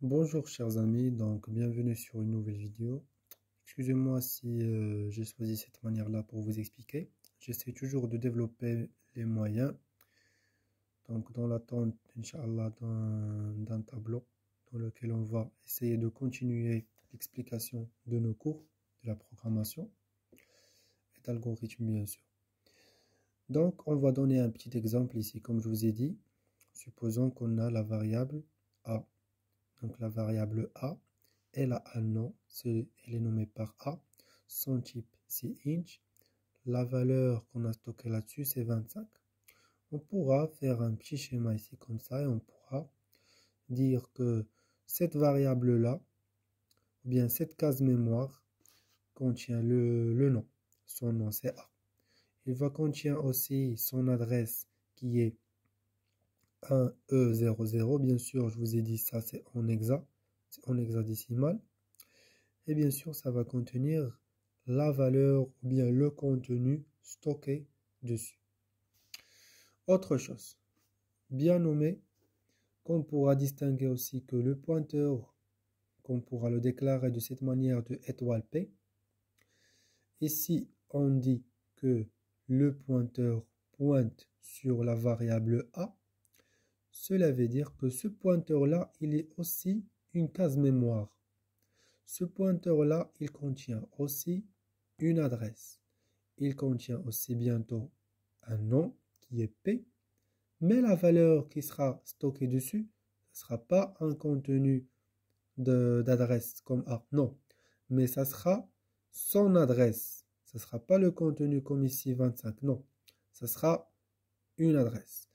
Bonjour chers amis, donc bienvenue sur une nouvelle vidéo. Excusez-moi si j'ai choisi cette manière-là pour vous expliquer. J'essaie toujours de développer les moyens, donc dans l'attente, Inch'Allah, d'un tableau dans lequel on va essayer de continuer l'explication de nos cours, de la programmation et d'algorithmes bien sûr. Donc on va donner un petit exemple ici, comme je vous ai dit. Supposons qu'on a la variable A. Donc la variable A, elle a un nom, elle est nommée par A. Son type, c'est int. La valeur qu'on a stockée là-dessus, c'est 25. On pourra faire un petit schéma ici comme ça et on pourra dire que cette variable-là, ou bien cette case mémoire, contient le nom. Son nom, c'est A. Il va contenir aussi son adresse qui est 1E00. Bien sûr, je vous ai dit ça, c'est en hexadécimal. Et bien sûr, ça va contenir la valeur ou bien le contenu stocké dessus. Autre chose, bien nommé, qu'on pourra distinguer aussi que le pointeur, qu'on pourra le déclarer de cette manière de étoile P. Ici, on dit que le pointeur pointe sur la variable A. Cela veut dire que ce pointeur-là, il est aussi une case mémoire. Ce pointeur-là, il contient aussi une adresse. Il contient aussi bientôt un nom qui est P, mais la valeur qui sera stockée dessus, ce ne sera pas un contenu d'adresse comme A, non, mais ça sera son adresse. Ce ne sera pas le contenu comme ici 25, non, ça sera une adresse.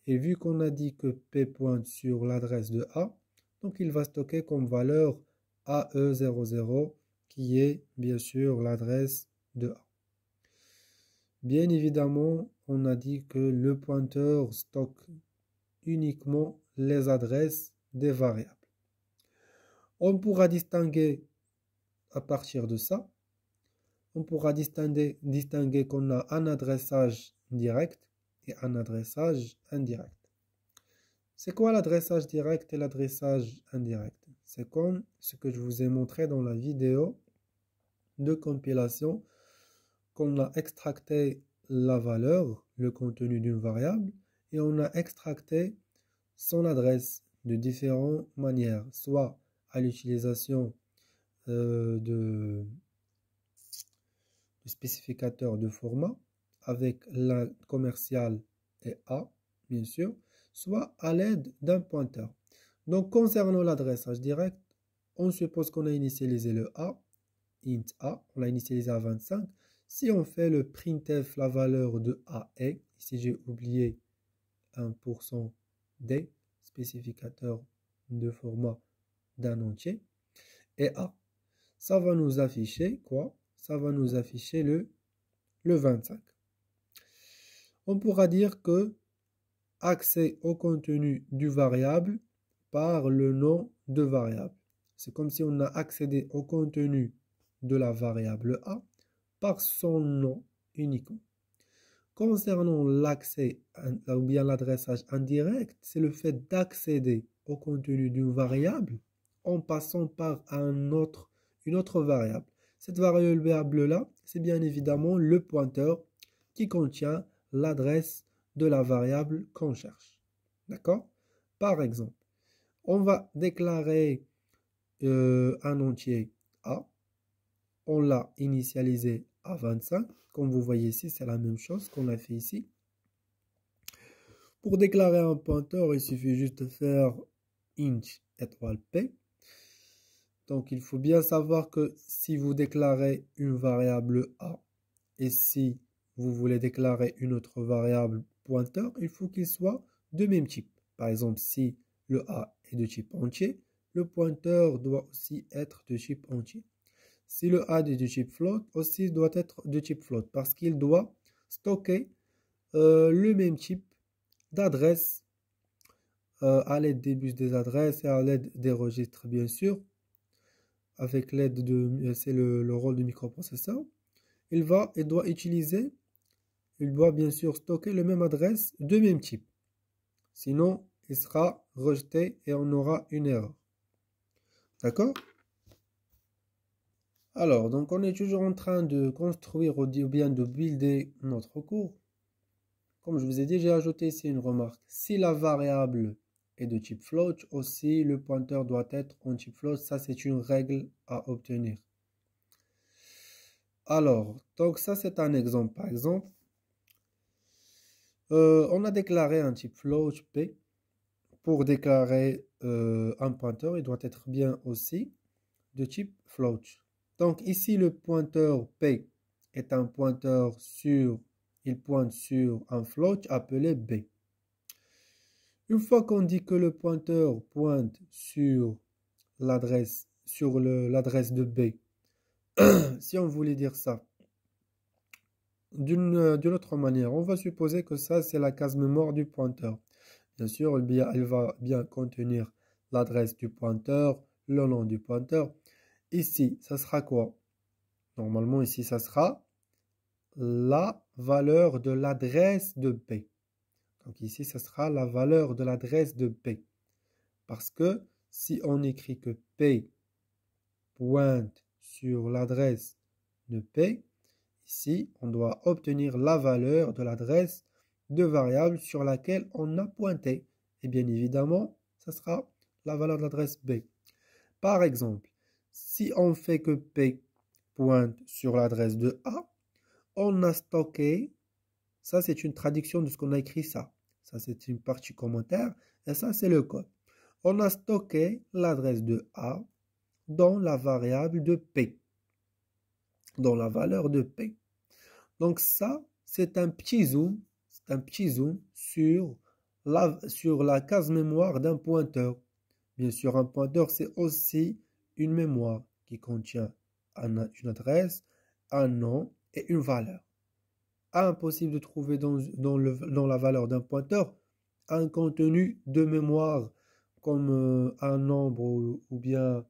Et vu qu'on a dit que P pointe sur l'adresse de A, donc il va stocker comme valeur AE00 qui est bien sûr l'adresse de A. Bien évidemment, on a dit que le pointeur stocke uniquement les adresses des variables. On pourra distinguer à partir de ça, on pourra distinguer qu'on a un adressage direct et un adressage indirect. C'est quoi l'adressage direct et l'adressage indirect? C'est comme ce que je vous ai montré dans la vidéo de compilation, qu'on a extracté la valeur, le contenu d'une variable, et on a extracté son adresse de différentes manières, soit à l'utilisation de spécificateur de format avec la commerciale et A, bien sûr, soit à l'aide d'un pointeur. Donc, concernant l'adressage direct, on suppose qu'on a initialisé le A, int A, on l'a initialisé à 25. Si on fait le printf, la valeur de A est, ici j'ai oublié 1% D, spécificateur de format d'un entier, et A, ça va nous afficher quoi? Ça va nous afficher le 25. On pourra dire que accès au contenu du variable par le nom de variable. C'est comme si on a accédé au contenu de la variable A par son nom uniquement. Concernant l'accès ou bien l'adressage indirect, c'est le fait d'accéder au contenu d'une variable en passant par une autre variable. Cette variable-là, c'est bien évidemment le pointeur qui contient l'adresse de la variable qu'on cherche. D'accord? Par exemple, on va déclarer un entier A. On l'a initialisé à 25. Comme vous voyez ici, c'est la même chose qu'on a fait ici. Pour déclarer un pointeur, il suffit juste de faire int étoile P. Donc, il faut bien savoir que si vous déclarez une variable A et si vous voulez déclarer une autre variable pointeur, il faut qu'il soit de même type. Par exemple, si le A est de type entier, le pointeur doit aussi être de type entier. Si le A est de type float, aussi doit être de type float parce qu'il doit stocker le même type d'adresse à l'aide des bus des adresses et à l'aide des registres, bien sûr. Avec l'aide de, c'est le rôle du microprocesseur. Il doit bien sûr stocker la même adresse de même type. Sinon, il sera rejeté et on aura une erreur. D'accord? Alors, donc on est toujours en train de construire ou bien de builder notre cours. Comme je vous ai dit, j'ai ajouté ici une remarque. Si la variable est de type float, aussi le pointeur doit être en type float. Ça, c'est une règle à obtenir. Alors, donc ça, c'est un exemple. Par exemple, on a déclaré un type float P. Pour déclarer un pointeur, il doit être bien aussi de type float. Donc ici, le pointeur P est un pointeur il pointe sur un float appelé B. Une fois qu'on dit que le pointeur pointe sur l'adresse de B, si on voulait dire ça d'une autre manière, on va supposer que ça, c'est la case mémoire du pointeur. Bien sûr, elle va bien contenir l'adresse du pointeur, le nom du pointeur. Ici, ça sera quoi? Normalement, ici, ça sera la valeur de l'adresse de B. Donc ici, ça sera la valeur de l'adresse de P. Parce que si on écrit que P pointe sur l'adresse de P, ici, on doit obtenir la valeur de l'adresse de variable sur laquelle on a pointé. Et bien évidemment, ça sera la valeur de l'adresse B. Par exemple, si on fait que P pointe sur l'adresse de A, on a stocké, ça c'est une traduction de ce qu'on a écrit ça. Ça c'est une partie commentaire et ça c'est le code. On a stocké l'adresse de A dans la variable de P, dans la valeur de P. Donc ça, c'est un petit zoom sur la case mémoire d'un pointeur. Bien sûr, un pointeur, c'est aussi une mémoire qui contient une adresse, un nom et une valeur. Impossible de trouver dans la valeur d'un pointeur un contenu de mémoire comme un nombre ou bien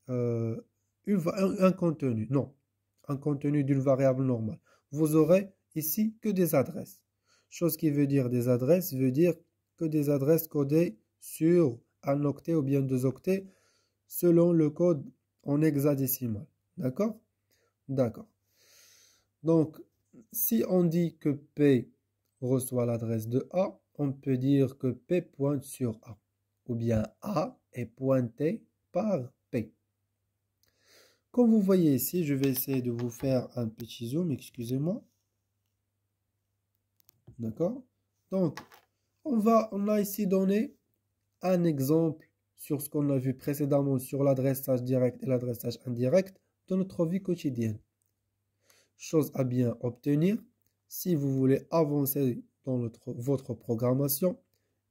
un contenu. Non, un contenu d'une variable normale. Vous aurez ici que des adresses. Chose qui veut dire des adresses, veut dire que des adresses codées sur un octet ou bien 2 octets selon le code en hexadécimal. D'accord? D'accord. Donc, si on dit que P reçoit l'adresse de A, on peut dire que P pointe sur A. Ou bien A est pointé par P. Comme vous voyez ici, je vais essayer de vous faire un petit zoom, excusez-moi. D'accord? Donc, on a ici donné un exemple sur ce qu'on a vu précédemment sur l'adressage direct et l'adressage indirect de notre vie quotidienne. Chose à bien obtenir, si vous voulez avancer dans votre programmation,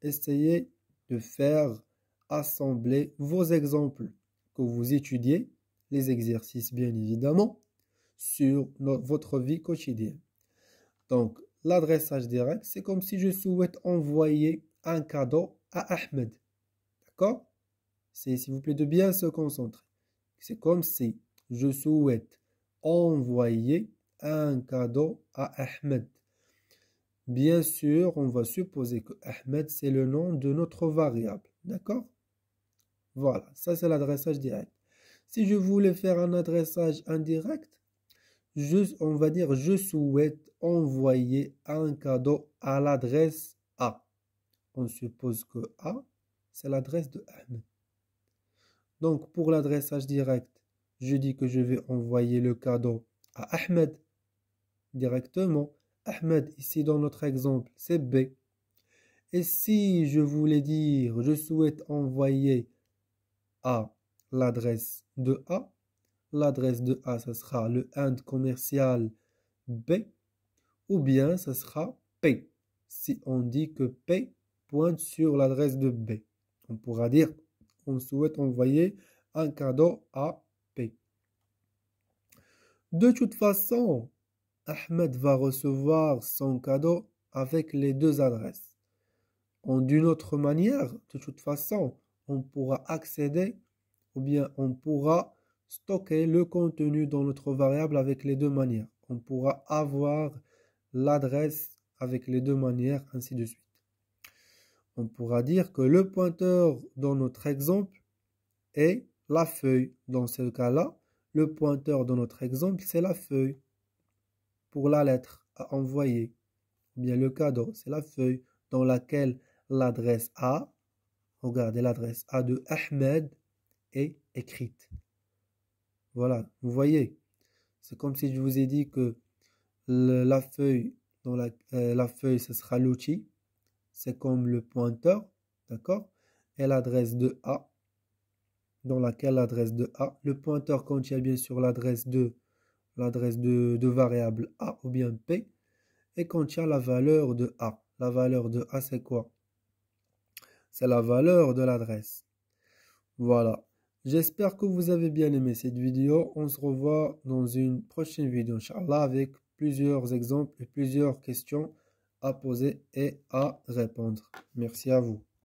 essayez de faire assembler vos exemples que vous étudiez, les exercices bien évidemment, sur votre vie quotidienne. Donc, l'adressage direct, c'est comme si je souhaite envoyer un cadeau à Ahmed. D'accord? C'est s'il vous plaît de bien se concentrer. C'est comme si je souhaite envoyer un cadeau à Ahmed. Bien sûr, on va supposer que Ahmed, c'est le nom de notre variable. D'accord? Voilà, ça c'est l'adressage direct. Si je voulais faire un adressage indirect, on va dire je souhaite envoyer un cadeau à l'adresse A. On suppose que A, c'est l'adresse de Ahmed. Donc pour l'adressage direct, je dis que je vais envoyer le cadeau à Ahmed directement. Ahmed, ici dans notre exemple, c'est B. Et si je voulais dire, je souhaite envoyer à l'adresse de A, l'adresse de A, ce sera le end commercial B, ou bien ce sera P. Si on dit que P pointe sur l'adresse de B, on pourra dire on souhaite envoyer un cadeau à P. De toute façon, Ahmed va recevoir son cadeau avec les deux adresses. D'une autre manière, de toute façon, on pourra accéder ou bien on pourra stocker le contenu dans notre variable avec les deux manières. On pourra avoir l'adresse avec les deux manières, ainsi de suite. On pourra dire que le pointeur dans notre exemple est la feuille. Dans ce cas-là, le pointeur dans notre exemple, c'est la feuille pour la lettre à envoyer. Ou bien le cadeau, c'est la feuille dans laquelle l'adresse A, regardez l'adresse A de Ahmed est écrite. Voilà, vous voyez, c'est comme si je vous ai dit que la feuille, la feuille, ce sera l'outil, c'est comme le pointeur, d'accord? Et l'adresse de A, dans laquelle l'adresse de A, le pointeur contient bien sûr l'adresse de variable A ou bien P, et contient la valeur de A. La valeur de A, c'est quoi? C'est la valeur de l'adresse. Voilà. J'espère que vous avez bien aimé cette vidéo. On se revoit dans une prochaine vidéo, Inch'Allah, avec plusieurs exemples et plusieurs questions à poser et à répondre. Merci à vous.